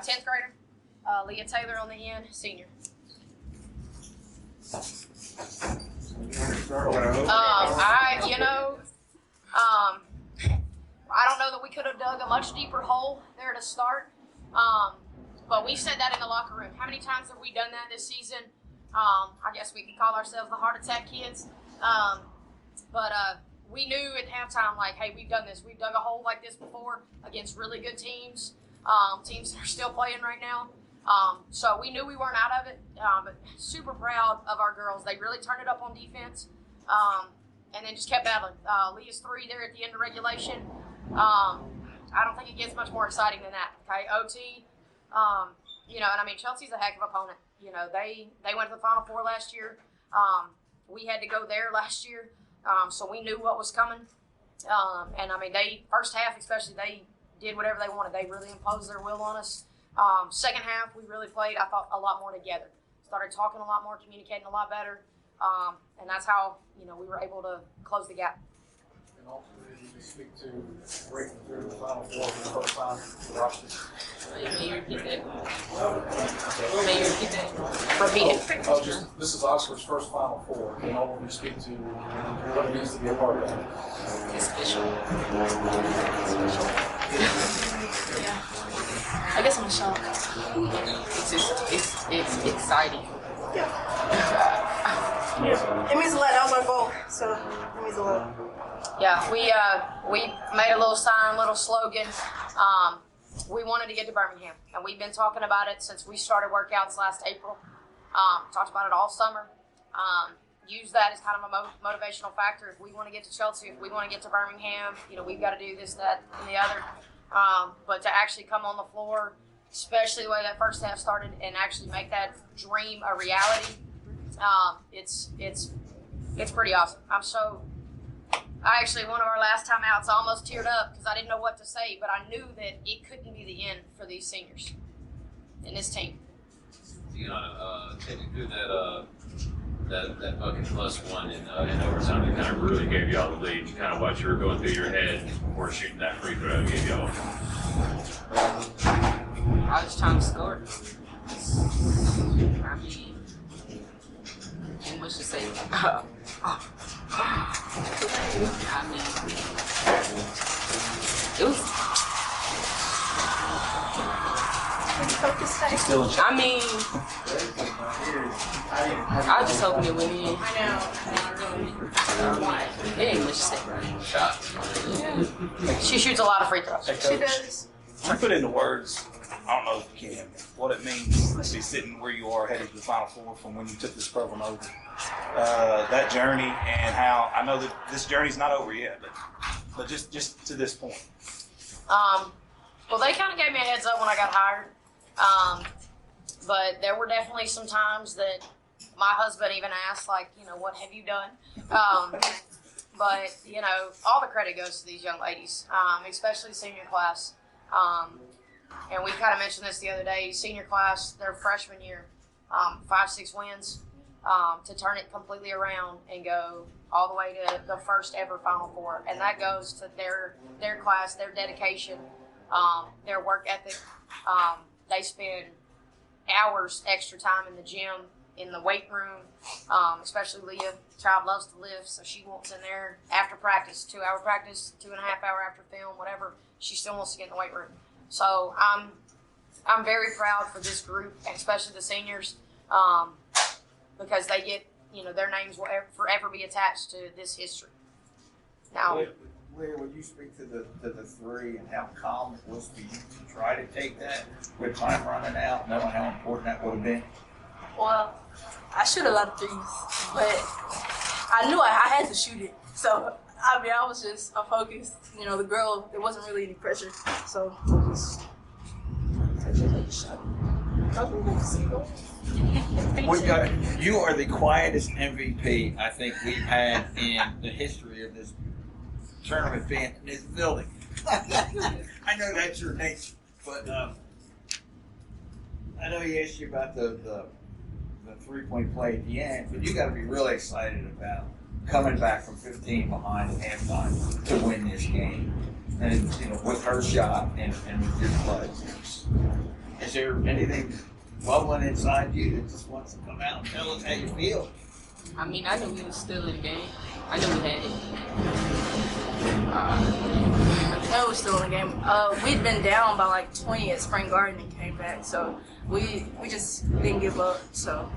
10th grader, Leah Taylor on the end, senior. I don't know that we could have dug a much deeper hole there to start, but we said that in the locker room. How many times have we done that this season? I guess we could call ourselves the heart attack kids. But we knew at halftime, like, hey, we've done this. We've dug a hole like this before against really good teams, teams that are still playing right now. So we knew we weren't out of it, but super proud of our girls. They really turned it up on defense, and then just kept battling. Leah's 3 there at the end of regulation. I don't think it gets much more exciting than that. Okay, OT, and I mean, Chelsea's a heck of an opponent. They went to the Final Four last year. We had to go there last year, so we knew what was coming. And I mean, first half especially, they did whatever they wanted. They really imposed their will on us. Second half, we really played, I thought, a lot more together. Started talking a lot more, communicating a lot better, and that's how we were able to close the gap. And ultimately, you can speak to breaking through the Final Four for the first time for Washington. May you repeat that? Repeat it. This is Oxford's first Final Four. Can all of you speak to what it means to be a part of that? It's special. Yeah. I guess I'm in shock. It's exciting. It means a lot. That was our goal, so it means a lot. Yeah, we made a little sign, a little slogan. We wanted to get to Birmingham, and we've been talking about it since we started workouts last April. Talked about it all summer. Use that as kind of a motivational factor. If we want to get to Chelsea, if we want to get to Birmingham, we've got to do this, that, and the other. But to actually come on the floor, especially the way that first half started, and actually make that dream a reality, it's pretty awesome. One of our last time outs, I almost teared up because I didn't know what to say, but I knew that it couldn't be the end for these seniors and this team. Tiana, take me through that bucket plus one in overtime that kind of really gave y'all the lead. Kind of what you were going through your head before shooting that free throw gave y'all. I was trying to score. I mean, ain't much to say. I mean, it was. I mean, I was just hoping it went in. It ain't much to say. Yeah. She shoots a lot of free throws. She does. Can you put into words, I don't know if you can, what it means to be sitting where you are headed to the Final Four from when you took this program over? That journey and how, I know that this journey's not over yet, but just to this point. Well, they kind of gave me a heads up when I got hired. But there were definitely some times that my husband even asked, like, what have you done? But, all the credit goes to these young ladies, especially senior class. And we kind of mentioned this the other day, senior class, their freshman year, 5-6 wins, to turn it completely around and go all the way to the first ever Final Four. And that goes to their class, their dedication, their work ethic. They spend hours extra time in the gym, in the weight room, especially Leah. Child loves to lift, so she wants in there after practice, 2-hour practice, 2.5 hour after film, whatever. She still wants to get in the weight room. So I'm very proud for this group, and especially the seniors, because they get, their names will forever be attached to this history. Now, Leah, would you speak to the three and how calm it was for you to try to take that with time running out, knowing how important that would have been? Well, I shoot a lot of threes, but I knew I had to shoot it. So, I was just focused. The girl, there wasn't really any pressure. So, I just take a shot. You are the quietest MVP I think we've had in the history of this tournament being in this building. I know that's your nature, but I know he asked you about the 3-point play at the end, but you got to be really excited about coming back from 15 behind at halftime to win this game, and with her shot and with your play. Is there anything bubbling inside you that just wants to come out and tell us how you feel? I mean, I knew we was still in the game. I knew we had it. No, we're still in the game. We'd been down by like 20 at Spring Garden and came back, so we just didn't give up. So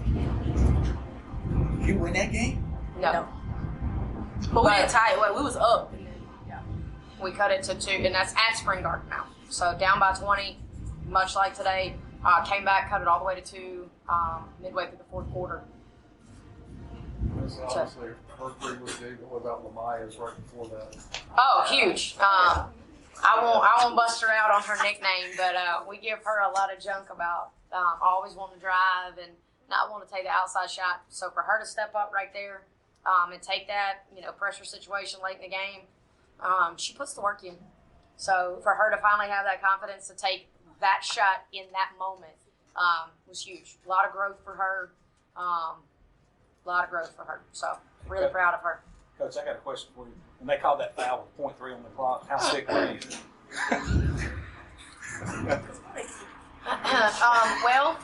You win that game? No. but we didn't tie it. Well, we was up. And then, yeah. We cut it to 2, and that's at Spring Garden now. So down by 20, much like today. Came back, cut it all the way to 2 midway through the fourth quarter. That's obviously Mercury was big, but what about Lamaya's right before that? Oh, huge. I won't bust her out on her nickname, but we give her a lot of junk about always wanting to drive and not wanting to take the outside shot. So for her to step up right there and take that, pressure situation late in the game, she puts the work in. So for her to finally have that confidence to take that shot in that moment was huge. A lot of growth for her. So really proud of her. Coach, I got a question for you. When they called that foul with .3 on the clock, how sick were you? Well,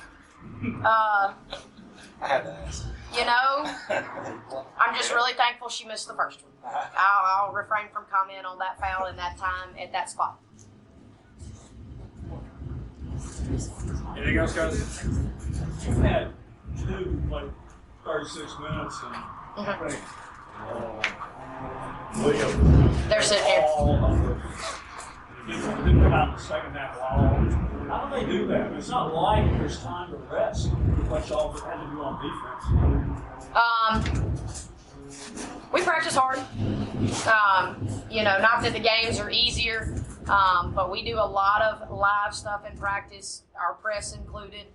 I had to ask. I'm just really thankful she missed the first one. I'll refrain from comment on that foul in that time at that spot. Anything else, guys? We've had 2, 36 minutes, and I think They're sitting here. all of the people that didn't come out in the second half at all. How do they do that? It's not like there's time to rest. What y'all had to do on defense. We practice hard. Not that the games are easier, but we do a lot of live stuff in practice, our press included.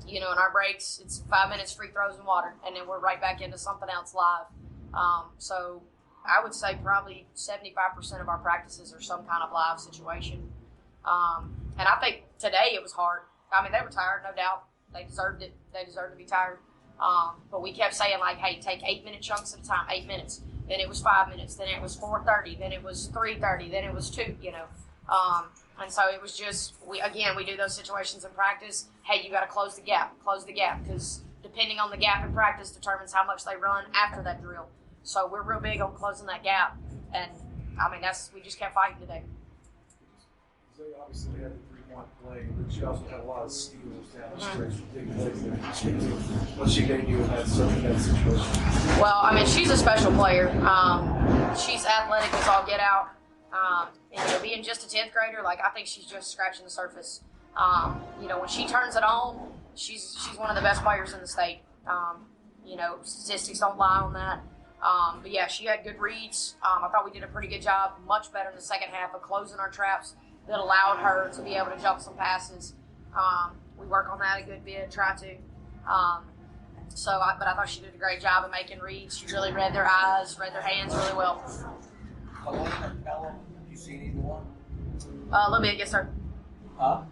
In our breaks, it's 5 minutes free throws and water, and then we're right back into something else live. So I would say probably 75% of our practices are some kind of live situation. And I think today it was hard. I mean, they were tired, no doubt. They deserved it. They deserved to be tired. But we kept saying, hey, take 8-minute chunks at a time, 8 minutes. Then it was 5 minutes. Then it was 4:30. Then it was 3:30. Then it was 2, And so it was just, we do those situations in practice. Hey, you got to close the gap, because depending on the gap in practice determines how much they run after that drill. So we're real big on closing that gap. And, we just kept fighting today. They obviously had the 3-point play, but she also had a lot of steals down the stretch, big plays there. Speak to what she gave you in that situation. Well, she's a special player. She's athletic as all get out. Being just a 10th grader, I think she's just scratching the surface. When she turns it on, she's one of the best players in the state. Statistics don't lie on that. But yeah, she had good reads. I thought we did a pretty good job, much better in the second half of closing our traps that allowed her to be able to jump some passes. We work on that a good bit, try to. But I thought she did a great job of making reads. She really read their eyes, read their hands really well. Helena and Pelham, you seen either one? A little bit, yes, sir. Huh?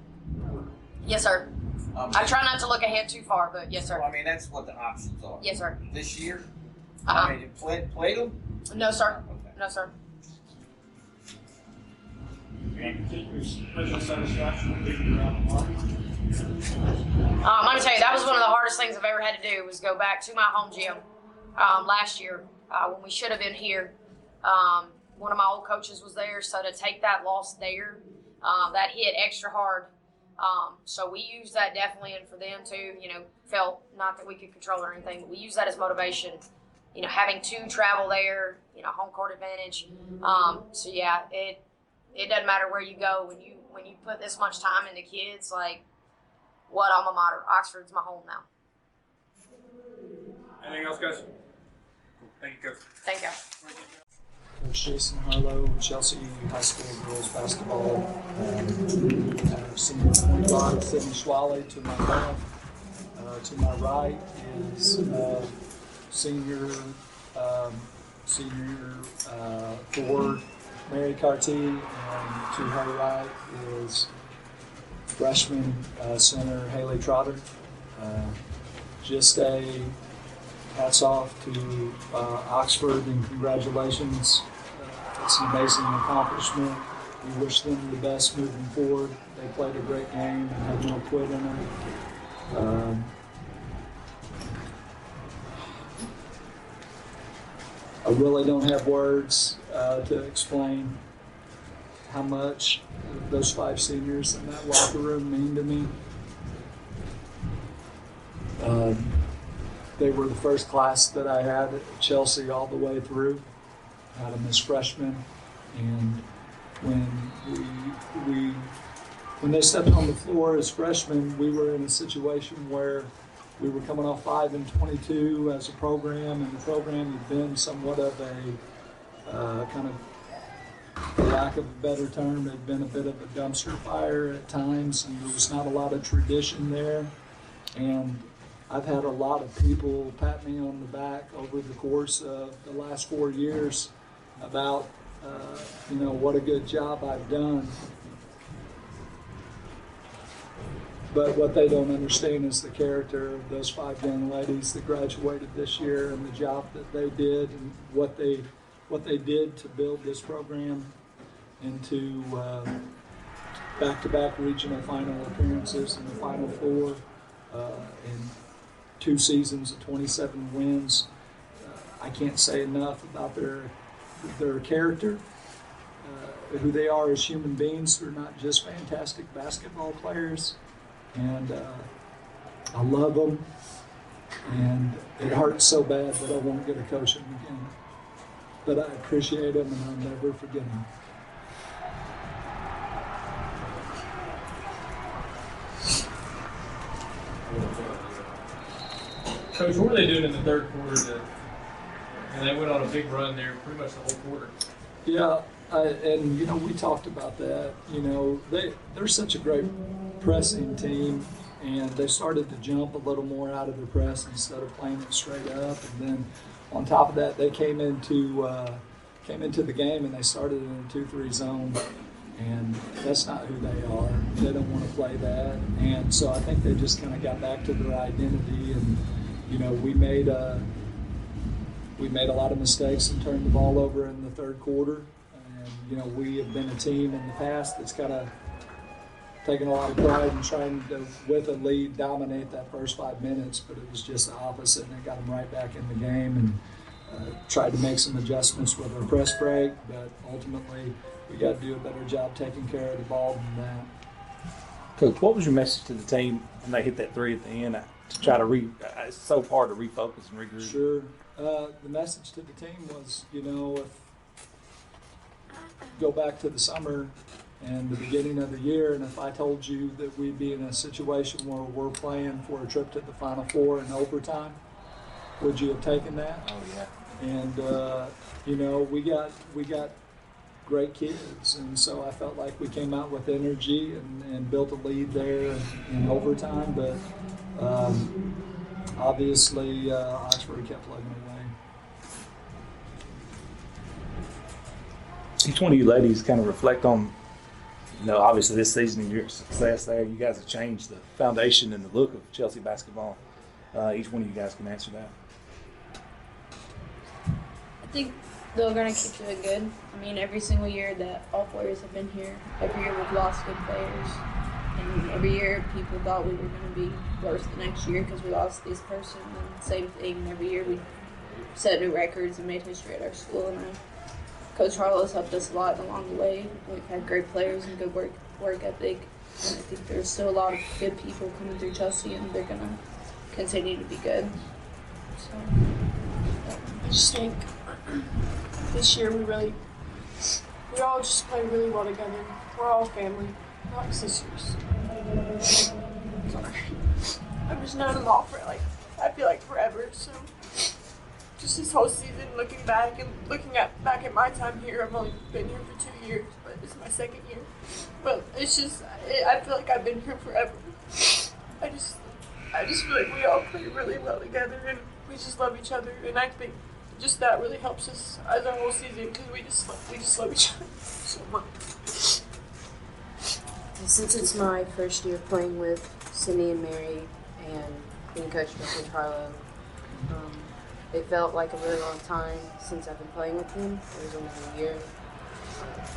Yes, sir. I try not to look ahead too far, but yes, sir. Well, that's what the options are. Yes, sir. This year? Uh-huh. Played them? No, sir. Okay. No, sir. Any particular special satisfaction with being around the market? I'm going to tell you, that was one of the hardest things I've ever had to do was go back to my home gym last year when we should have been here. One of my old coaches was there, so to take that loss there, that hit extra hard. So we used that definitely, and for them too, felt not that we could control or anything, but we used that as motivation. Having to travel there, home court advantage. So yeah, it doesn't matter where you go when you put this much time into kids. What alma mater? Oxford's my home now. Anything else, guys? Thank you, Coach. Thank you. Coach Jason Harlow, Chelsea High School girls basketball. Senior point guard Sydney Schwally to my left. To my right is senior forward Mary Carty, and to her right is freshman center Haley Trotter. Just a hats off to Oxford and congratulations. It's an amazing accomplishment. we wish them the best moving forward. They played a great game and had no quit in them. I really don't have words to explain how much those 5 seniors in that locker room mean to me. They were the first class that I had at Chelsea all the way through. I had them as freshmen, and when they stepped on the floor as freshmen, we were in a situation where we were coming off 5-22 as a program, and the program had been somewhat of a kind of, for lack of a better term, it had been a bit of a dumpster fire at times, and there was not a lot of tradition there. And I've had a lot of people pat me on the back over the course of the last 4 years about, what a good job I've done. But what they don't understand is the character of those 5 young ladies that graduated this year and the job that they did and what they did to build this program into back-to-back regional final appearances in the Final Four and 2 seasons of 27 wins. I can't say enough about their character, who they are as human beings. They're not just fantastic basketball players. And I love them, and it hurts so bad that I won't get to coach them again. But I appreciate them, and I'll never forget them. Coach, what were they doing in the third quarter? And they went on a big run there, pretty much the whole quarter. Yeah, and we talked about that. They're such a great pressing team, and they started to jump a little more out of their press instead of playing it straight up. And then on top of that, they came into the game and they started in a 2-3 zone, and that's not who they are. They don't want to play that, and so I think they just kind of got back to their identity. And we made a lot of mistakes and turned the ball over in the third quarter. And we have been a team in the past that's kind of taking a lot of pride in trying to, with a lead, dominate that first 5 minutes, but it was just the opposite, and it got them right back in the game, and tried to make some adjustments with our press break, but ultimately we got to do a better job taking care of the ball than that. Coach, what was your message to the team when they hit that 3 at the end to try to it's so hard to refocus and regroup? Sure. The message to the team was, go back to the summer and the beginning of the year, and if I told you that we'd be in a situation where we're playing for a trip to the Final Four in overtime, would you have taken that? Oh yeah. And we got great kids, and so I felt like we came out with energy and built a lead there in overtime. But obviously, Oxford kept plugging away. Each one of you ladies kind of reflect on, obviously this season and your success there. You guys have changed the foundation and the look of Chelsea basketball. Each one of you guys can answer that. I think they're going to keep doing good. I mean, every single year that all 4 years have been here, every year we've lost good players. And every year people thought we were going to be worse the next year because we lost this person. And same thing, every year we set new records and made history at our school. And Coach Harlow's helped us a lot along the way. We've had great players and good work ethic. And I think there's still a lot of good people coming through Chelsea, and they're going to continue to be good. So, I just think this year we all just play really well together. We're all family, not sisters. Sorry. I've just known them all for I feel like forever. So just this whole season, looking back and back at my time here, I've only been here for 2 years, but this is my second year. But it's just, I feel like I've been here forever. I just feel like we all play really well together, and we just love each other, and I think just that really helps us as a whole season because we just love each other so much. Since it's my first year playing with Sydney and Mary and being coached by Coach Harlow, it felt like a really long time since I've been playing with them. It was almost a year.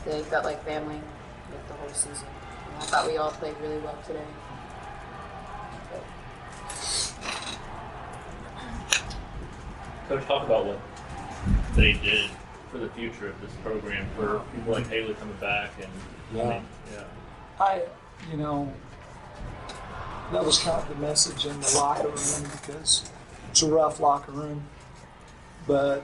they felt like family with the whole season. And I thought we all played really well today. Coach, talk about what they did for the future of this program for people like Haley coming back and Yeah. You know, that was kind of the message in the locker room because it's a rough locker room. But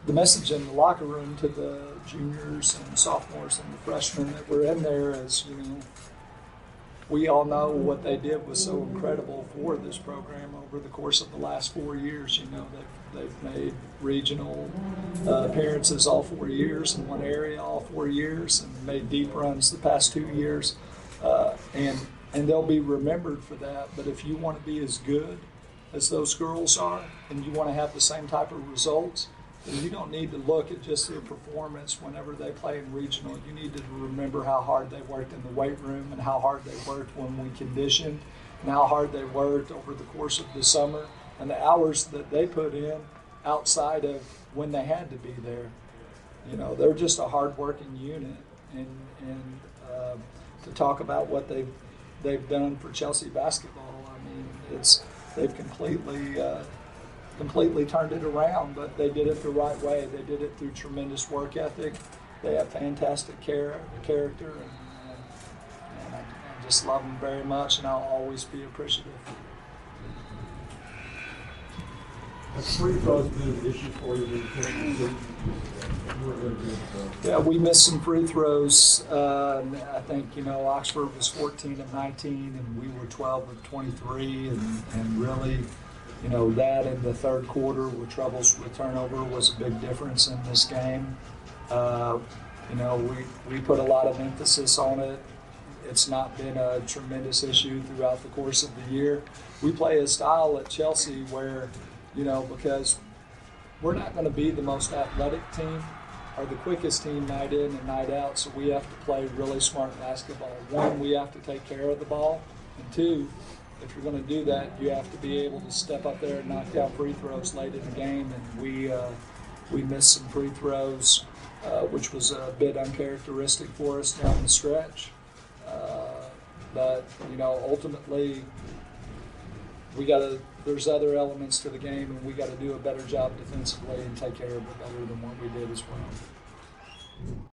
the message in the locker room to the juniors and sophomores and the freshmen that were in there is, you know, we all know what they did was so incredible for this program over the course of the last 4 years. You know, they've made regional appearances all 4 years in one area all 4 years and made deep runs the past 2 years. And they'll be remembered for that. But if you want to be as good as those girls are and you want to have the same type of results, then you don't need to look at just their performance whenever they play in regional. You need to remember how hard they worked in the weight room and how hard they worked when we conditioned and how hard they worked over the course of the summer and the hours that they put in outside of when they had to be there. You know, they're just a hard-working unit. And to talk about what they've done for Chelsea basketball, I mean, they've completely turned it around, but they did it the right way. They did it through tremendous work ethic. They have fantastic character, and I just love them very much, and I'll always be appreciative. Have free throws been an issue for you? Yeah, we missed some free throws. I think, you know, Oxford was 14 of 19, and we were 12 of 23, and really, you know, that in the third quarter with troubles with turnover was a big difference in this game. You know, we put a lot of emphasis on it. It's not been a tremendous issue throughout the course of the year. We play a style at Chelsea where, you know, because we're not going to be the most athletic team or the quickest team night in and night out, so we have to play really smart basketball. One, we have to take care of the ball, and two, if you're going to do that, you have to be able to step up there and knock down free throws late in the game, and we missed some free throws, which was a bit uncharacteristic for us down the stretch. But, you know, ultimately, there's other elements to the game, and we got to do a better job defensively and take care of it better than what we did as well.